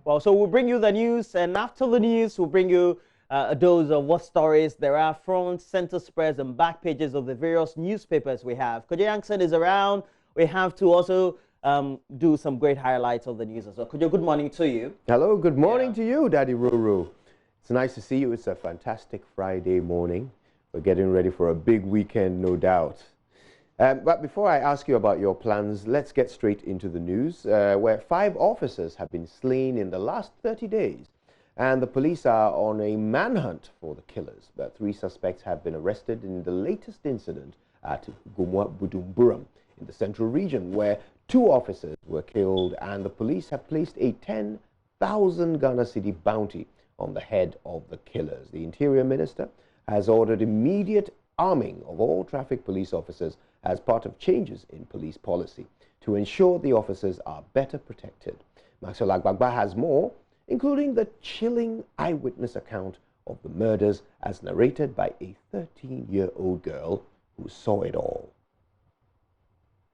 Well, so we'll bring you the news, and after the news, we'll bring you a dose of what stories there are front, center spreads, and back pages of the various newspapers we have. Kojo Yankson is around. We have to also do some great highlights of the news as well. Kojo, good morning to you. Hello, good morning to you, Daddy Ruru. It's nice to see you. It's a fantastic Friday morning. We're getting ready for a big weekend, no doubt. But before I ask you about your plans, let's get straight into the news, where 5 officers have been slain in the last 30 days. And the police are on a manhunt for the killers. But 3 suspects have been arrested in the latest incident at Gumwa Budumburam in the central region, where 2 officers were killed, and the police have placed a 10,000 Ghana cedi bounty on the head of the killers. The Interior Minister has ordered immediate arming of all traffic police officers as part of changes in police policy to ensure the officers are better protected. Maxwell Agbagba has more, including the chilling eyewitness account of the murders as narrated by a 13-year-old girl who saw it all.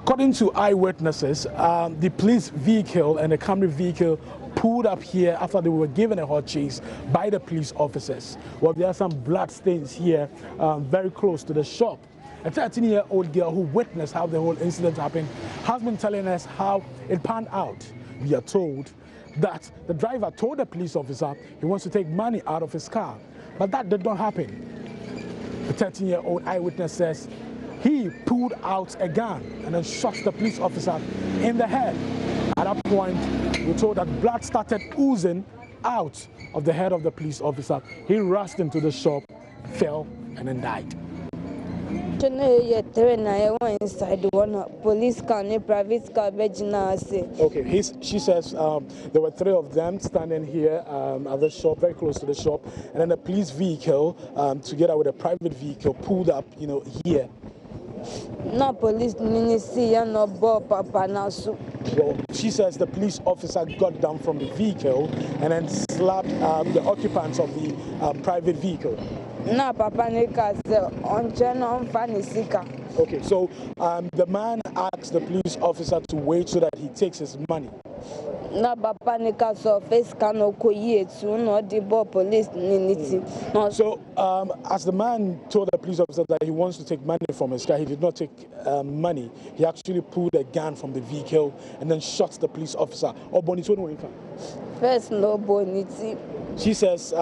According to eyewitnesses, the police vehicle and the Camry vehicle pulled up here after they were given a hot chase by the police officers. Well, there are some blood stains here very close to the shop. A 13-year-old girl who witnessed how the whole incident happened has been telling us how it panned out. We are told that the driver told the police officer he wants to take money out of his car, but that did not happen. The 13-year-old eyewitness says he pulled out a gun and then shot the police officer in the head. At that point, we're told that blood started oozing out of the head of the police officer. He rushed into the shop, fell, and then died. Inside one police car, private car, Okay, she says there were 3 of them standing here at the shop, very close to the shop, and then the police vehicle, together with a private vehicle, pulled up, here. No police ministry, no papa nasu. Well, she says the police officer got down from the vehicle and then slapped the occupants of the private vehicle. No papa nika on channel fanisika. Okay, so the man asked the police officer to wait so that he takes his money. Na papa nika so face kano koye to no the police ninity. So as the man told the police officer that he wants to take money from his car, he did not take money. He actually pulled a gun from the vehicle and then shot the police officer. First no bonity. She says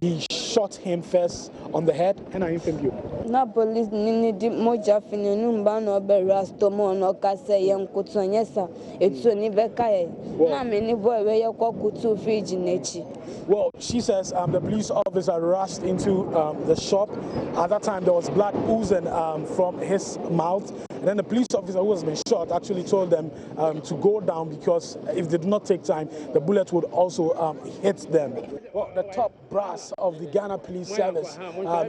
he shot him first on the head and I informed you. Na police ninity moja finenu no be rastomo no kase yen kutonyesa etuni bekaye. Na many boy we yakokutu fridge nechi. Well, she says the police officer rushed into the shop. At that time, there was blood oozing from his mouth. And then the police officer who has been shot actually told them to go down because if they did not take time, the bullet would also hit them. Well, the top brass of the Ghana Police Service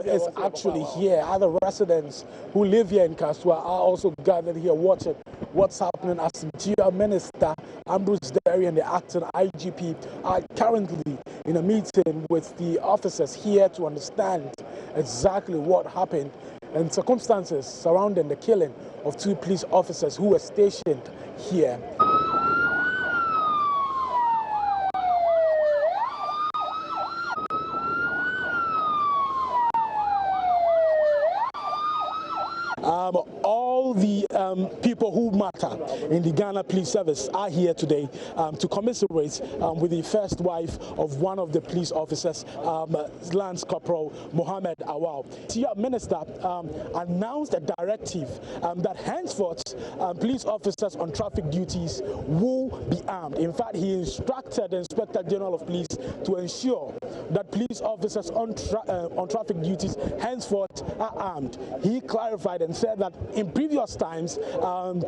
is actually here. Other residents who live here in Kasua are also gathered here watching what's happening as the GR Minister, Ambrose Derry, and the acting IGP are currently in a meeting with the officers here to understand exactly what happened and circumstances surrounding the killing of 2 police officers who were stationed here. All the people who matter in the Ghana Police Service are here today to commiserate with the first wife of one of the police officers, Lance Corporal Mohammed Awal. The Minister announced a directive that henceforth police officers on traffic duties will be armed. In fact, he instructed the Inspector General of Police to ensure that police officers on traffic duties henceforth are armed. He clarified and said that in previous times,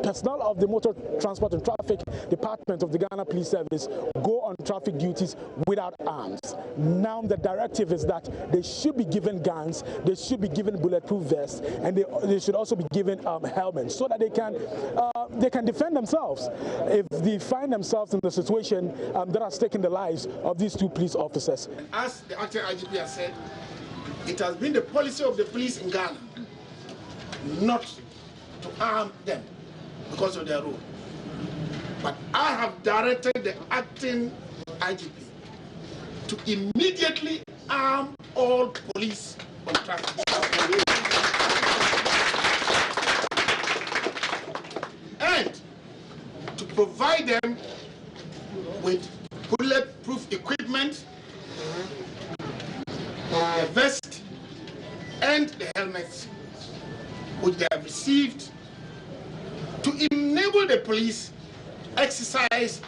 personnel of the Motor Transport and Traffic Department of the Ghana Police Service go on traffic duties without arms. Now the directive is that they should be given guns, they should be given bulletproof vests, and they should also be given helmets so that they can defend themselves if they find themselves in the situation that has taken the lives of these 2 police officers. As the acting IGP has said, it has been the policy of the police in Ghana not to arm them because of their role. But I have directed the acting IGP to immediately arm all police on traffic. And to provide them with bulletproof equipment, the vest, and the helmets which they have received to enable the police exercise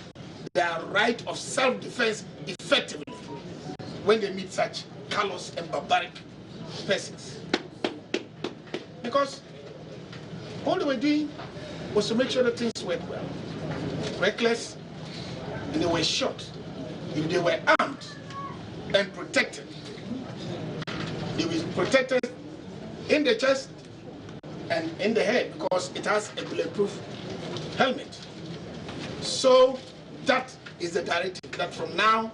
their right of self-defense effectively when they meet such callous and barbaric persons. Because all they were doing was to make sure that things went well. Reckless, and they were shot. If they were armed and protected, they were protected in the chest and in the head because it has a bulletproof helmet. So that is the directive, that from now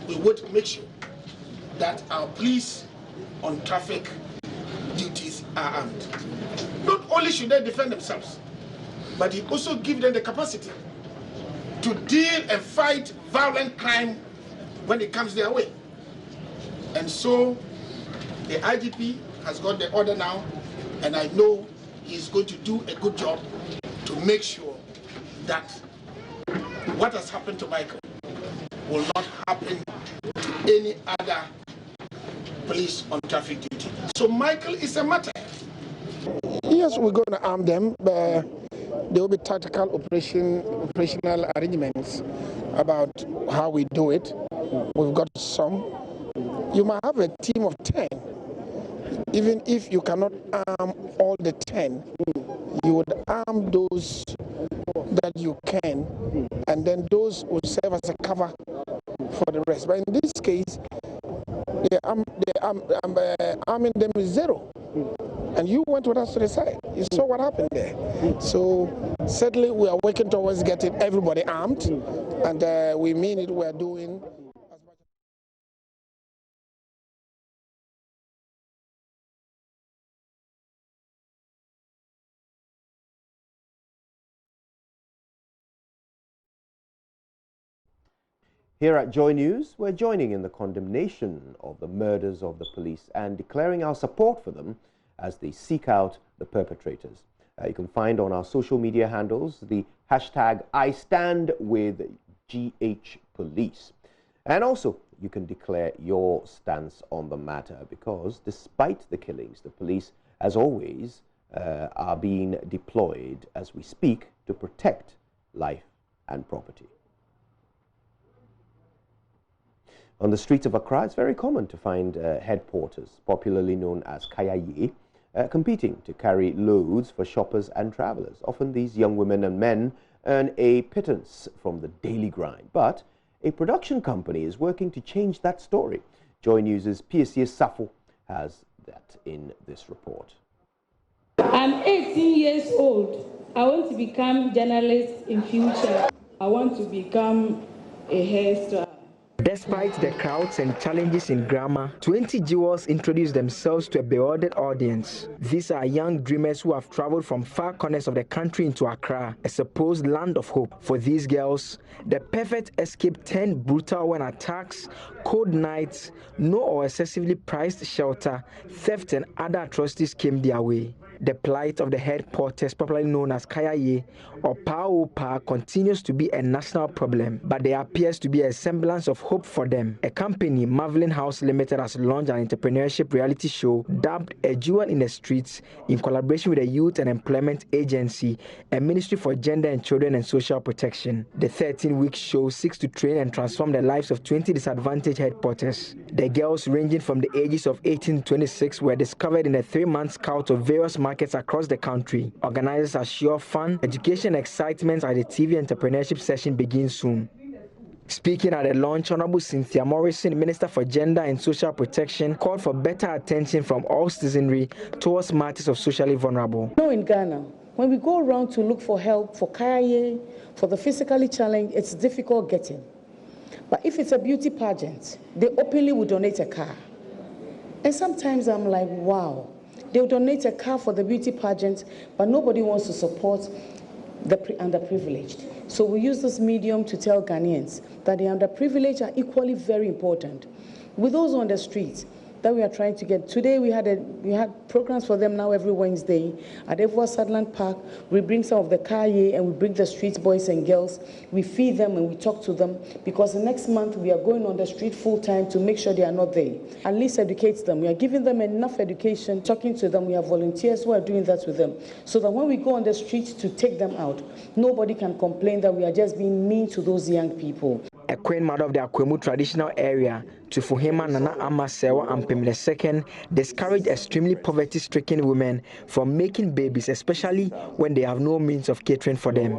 we would make sure that our police on traffic duties are armed. Not only should they defend themselves, but it also gives them the capacity to deal and fight violent crime when it comes their way. And so the IGP has got the order now, and I know he's going to do a good job to make sure that what has happened to Michael will not happen to any other police on traffic duty. So Michael is a martyr. Yes, we're going to arm them, but there will be tactical operational arrangements about how we do it. We've got some. You might have a team of 10. Even if you cannot arm all the 10, you would arm those that you can, and then those will serve as a cover for the rest. But in this case, arming them is zero. And you went with us to the side. You saw what happened there. So certainly we are working towards getting everybody armed, and we mean it. We are doing. Here at JoyNews, we're joining in the condemnation of the murders of the police and declaring our support for them as they seek out the perpetrators. You can find on our social media handles the hashtag #IStandWithGHPolice. And also, you can declare your stance on the matter because despite the killings, the police, as always, are being deployed as we speak to protect life and property. On the streets of Accra, it's very common to find head porters, popularly known as kayaye, competing to carry loads for shoppers and travelers. Often these young women and men earn a pittance from the daily grind. But a production company is working to change that story. JoyNews' PSC Safo has that in this report. I'm 18 years old. I want to become a journalist in future. I want to become a hairstylist. Despite the crowds and challenges in grammar, 20 jewels introduced themselves to a bewildered audience. These are young dreamers who have traveled from far corners of the country into Accra, a supposed land of hope. For these girls, the perfect escape turned brutal when attacks, cold nights, no or excessively priced shelter, theft and other atrocities came their way. The plight of the head porters, popularly known as Kayaye or Pa, continues to be a national problem, but there appears to be a semblance of hope for them. A company, Marvelin House Limited, has launched an entrepreneurship reality show dubbed A Jewel in the Streets in collaboration with the Youth and Employment Agency and Ministry for Gender and Children and Social Protection. The 13-week show seeks to train and transform the lives of 20 disadvantaged head porters. The girls, ranging from the ages of 18 to 26, were discovered in a 3-month scout of various markets across the country. Organizers assure fun, education, and excitement as the TV entrepreneurship session begins soon. Speaking at the launch, Honorable Cynthia Morrison, Minister for Gender and Social Protection, called for better attention from all citizenry towards matters of socially vulnerable. In Ghana, when we go around to look for help for Kayaye, for the physically challenged, it's difficult getting. But if it's a beauty pageant, they openly will donate a car. And sometimes I'm like, wow. They'll donate a car for the beauty pageant, but nobody wants to support the underprivileged. So we use this medium to tell Ghanaians that the underprivileged are equally very important. With those on the streets that we are trying to get, today we had programs for them now every Wednesday at Evoa Sadland Park. We bring some of the Kaye and we bring the street boys and girls. We feed them and we talk to them, because the next month we are going on the street full time to make sure they are not there. At least educate them. We are giving them enough education, talking to them. We have volunteers who are doing that with them, so that when we go on the streets to take them out, nobody can complain that we are just being mean to those young people. A queen mother of the Akwemu traditional area, Tufuhema Nana Amasewa and Pimle II, discouraged extremely poverty-stricken women from making babies, especially when they have no means of catering for them.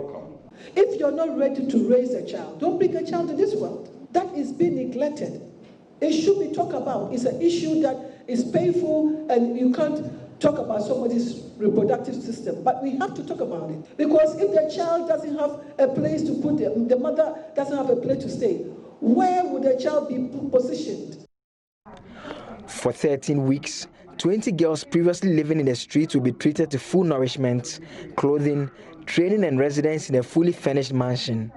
If you're not ready to raise a child, don't bring a child to this world. That is being neglected. It should be talked about. It's an issue that is painful, and you can't talk about somebody's reproductive system, but we have to talk about it. Because if the child doesn't have a place to put it, the mother doesn't have a place to stay, where would the child be positioned? For 13 weeks, 20 girls previously living in the streets will be treated to full nourishment, clothing, training and residence in a fully furnished mansion.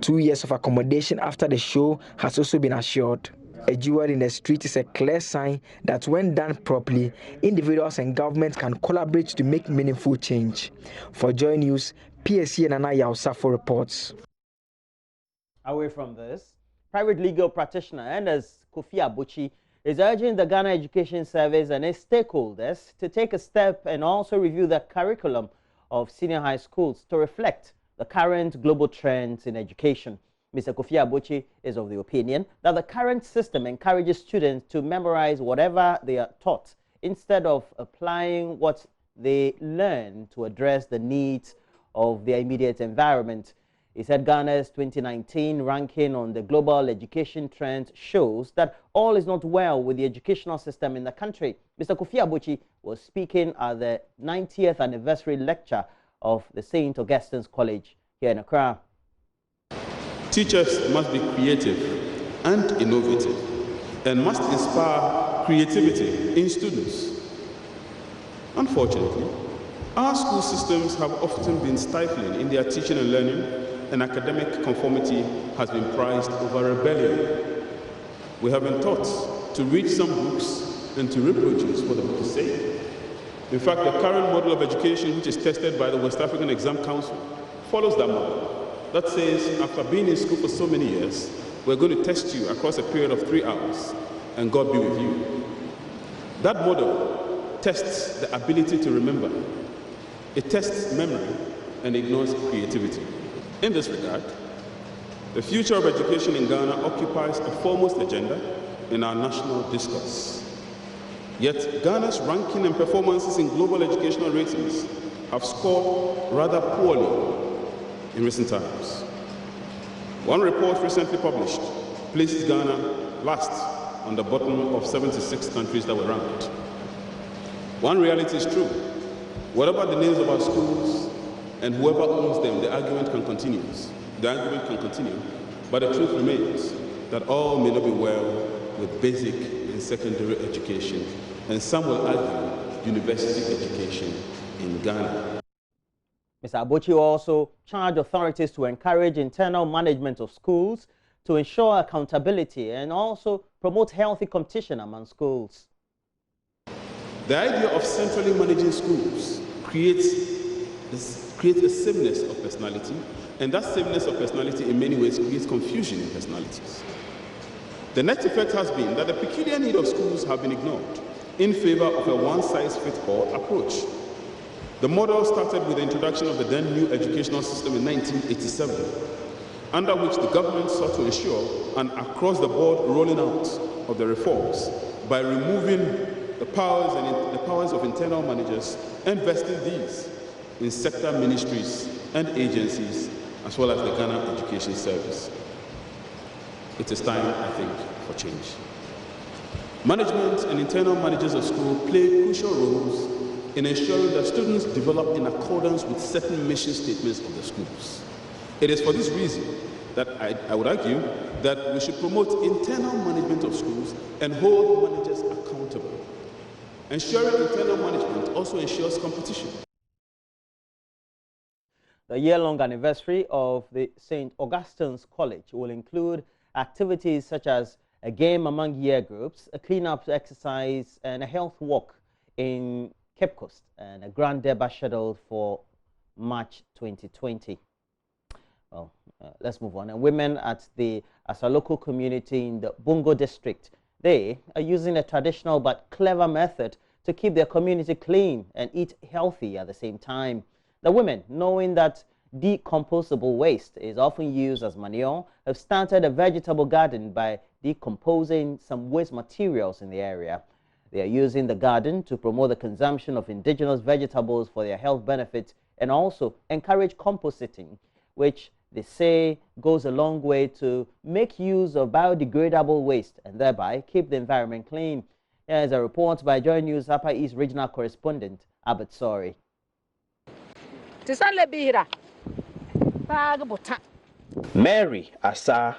2 years of accommodation after the show has also been assured. A jewel in the street is a clear sign that when done properly, individuals and government can collaborate to make meaningful change. For Joy News, PSC Nana Yausafo reports. Away from this, private legal practitioner Ernest Kofi Abuchi is urging the Ghana Education Service and its stakeholders to take a step and also review the curriculum of senior high schools to reflect the current global trends in education. Mr. Kofi Abuchi is of the opinion that the current system encourages students to memorize whatever they are taught instead of applying what they learn to address the needs of their immediate environment. He said Ghana's 2019 ranking on the global education trends shows that all is not well with the educational system in the country. Mr. Kofi Abuchi was speaking at the 90th anniversary lecture of the St. Augustine's College here in Accra. Teachers must be creative and innovative and must inspire creativity in students. Unfortunately, our school systems have often been stifling in their teaching and learning, and academic conformity has been prized over rebellion. We have been taught to read some books and to reproduce what the book is saying. In fact, the current model of education, which is tested by the West African Exam Council, follows that model. That says, after being in school for so many years, we're going to test you across a period of 3 hours, and God be with you. That model tests the ability to remember. It tests memory and ignores creativity. In this regard, the future of education in Ghana occupies a foremost agenda in our national discourse. Yet, Ghana's ranking and performances in global educational ratings have scored rather poorly in recent times. One report recently published places Ghana last on the bottom of 76 countries that were ranked. One reality is true. Whatever the names of our schools and whoever owns them, the argument can continue. But the truth remains that all may not be well with basic and secondary education, and some will argue university education in Ghana. Mr. Abuchi also charged authorities to encourage internal management of schools to ensure accountability and also promote healthy competition among schools. The idea of centrally managing schools creates a sameness of personality, and that sameness of personality in many ways creates confusion in personalities. The net effect has been that the peculiar need of schools have been ignored in favor of a one-size-fits-all approach. The model started with the introduction of the then new educational system in 1987, under which the government sought to ensure an across-the-board rolling out of the reforms by removing the powers of internal managers and vesting these in sector ministries and agencies, as well as the Ghana Education Service. It is time, I think, for change. Management and internal managers of school play crucial roles in ensuring that students develop in accordance with certain mission statements of the schools. It is for this reason that I would argue that we should promote internal management of schools and hold managers accountable. Ensuring internal management also ensures competition. The year-long anniversary of the St. Augustine's College will include activities such as a game among year groups, a clean-up exercise, and a health walk in Cape Coast, and a grand debate scheduled for March 2020. Well, let's move on. And women at the Asaloko community in the Bongo district, they are using a traditional but clever method to keep their community clean and eat healthy at the same time. The women, knowing that decomposable waste is often used as manure, have started a vegetable garden by decomposing some waste materials in the area. They are using the garden to promote the consumption of indigenous vegetables for their health benefits and also encourage composting, which they say goes a long way to make use of biodegradable waste and thereby keep the environment clean. Here is a report by JoyNews Upper East Regional Correspondent Albert Sori. Mary Asa,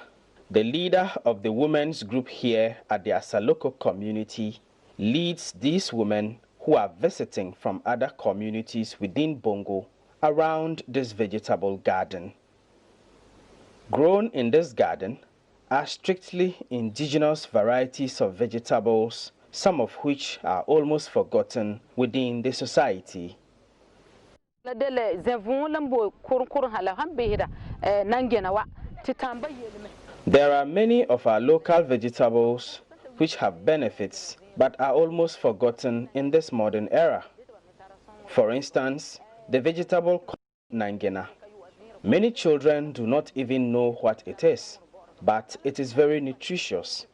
the leader of the women's group here at the Asaloko community, leads these women who are visiting from other communities within Bongo around this vegetable garden. Grown in this garden are strictly indigenous varieties of vegetables, some of which are almost forgotten within the society. There are many of our local vegetables which have benefits but are almost forgotten in this modern era. For instance, the vegetable nangena. Many children do not even know what it is, but it is very nutritious.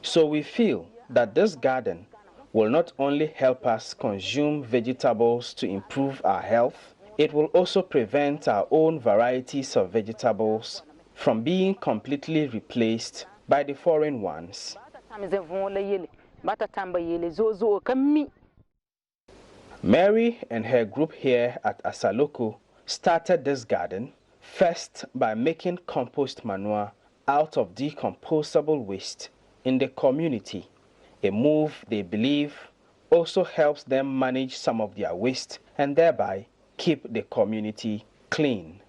So we feel that this garden will not only help us consume vegetables to improve our health, it will also prevent our own varieties of vegetables from being completely replaced by the foreign ones. Mary and her group here at Asaloko started this garden first by making compost manure out of decomposable waste in the community, a move they believe also helps them manage some of their waste and thereby keep the community clean.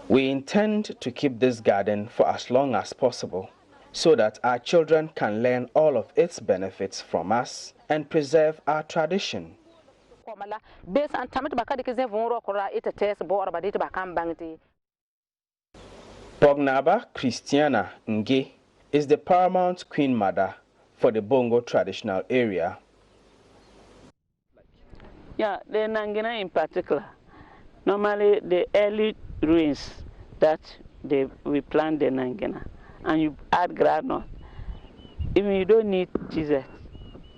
We intend to keep this garden for as long as possible so that our children can learn all of its benefits from us and preserve our tradition. Pognaba Christiana Nge is the paramount queen mother for the Bongo traditional area. Yeah, the Nangina in particular. Normally, the early rains that we plant the Nangina, and you add granite. Even you don't need Jesus,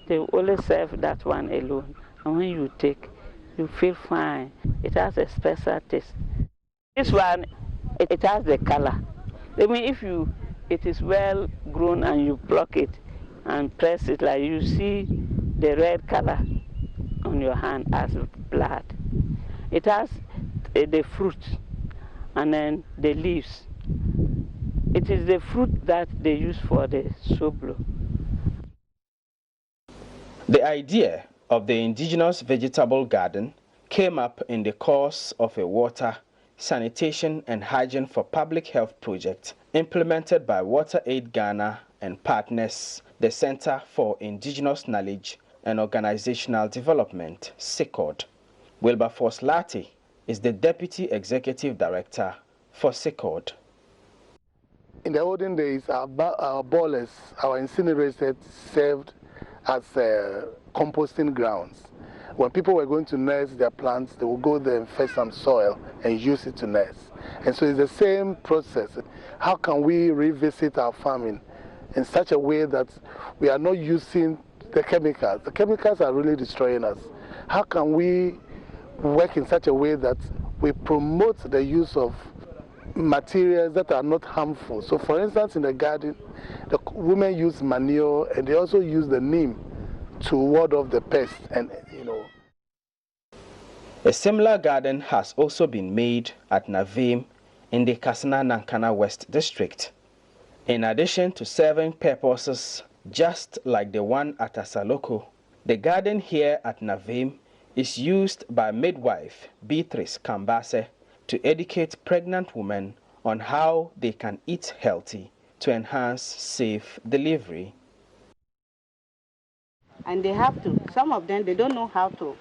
they only serve that one alone. And when you take, you feel fine. It has a special taste. This one, it has the color. I mean, if it is well grown and you pluck it and press it, like you see the red color on your hand as blood. It has the fruit and then the leaves. It is the fruit that they use for the soblo. The idea of the indigenous vegetable garden came up in the course of a water, sanitation and hygiene for public health project implemented by WaterAid Ghana and partners, the Center for Indigenous Knowledge and Organizational Development, SICOD. Wilberforce Lati is the Deputy Executive Director for SICOD. In the olden days, our boilers, our incinerators served as composting grounds. When people were going to nurse their plants, they would go there and fetch some soil and use it to nurse. And so it's the same process. How can we revisit our farming in such a way that we are not using the chemicals? The chemicals are really destroying us. How can we work in such a way that we promote the use of materials that are not harmful? So for instance, in the garden, the women use manure and they also use the neem to ward off the pests. And a similar garden has also been made at Navim in the Kasana Nankana West District. In addition to serving purposes Just like the one at Asaloko, the garden here at Navim is used by midwife Beatrice Kambase to educate pregnant women on how they can eat healthy to enhance safe delivery. And they have to, some of them, they don't know how to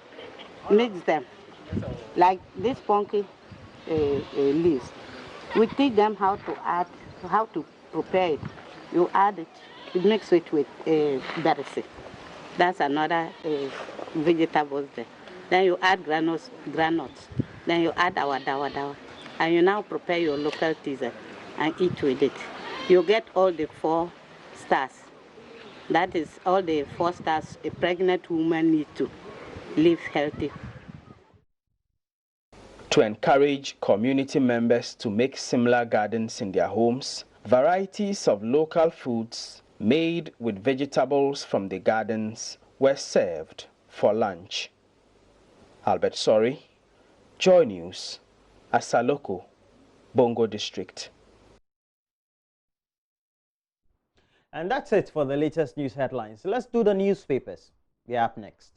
mix them. Like this punky leaves. We teach them how to add, how to prepare it. You add it, you mix it with berries. That's another vegetable there. Then you add granules. Then you add our dawa. And you now prepare your local teas and eat with it. You get all the 4 stars. That is all the 4 stars a pregnant woman needs to live healthy. To encourage community members to make similar gardens in their homes, varieties of local foods made with vegetables from the gardens were served for lunch. Albert Sori, Joy News, Asaloko, Bongo District. And that's it for the latest news headlines. Let's do the newspapers. We're up next.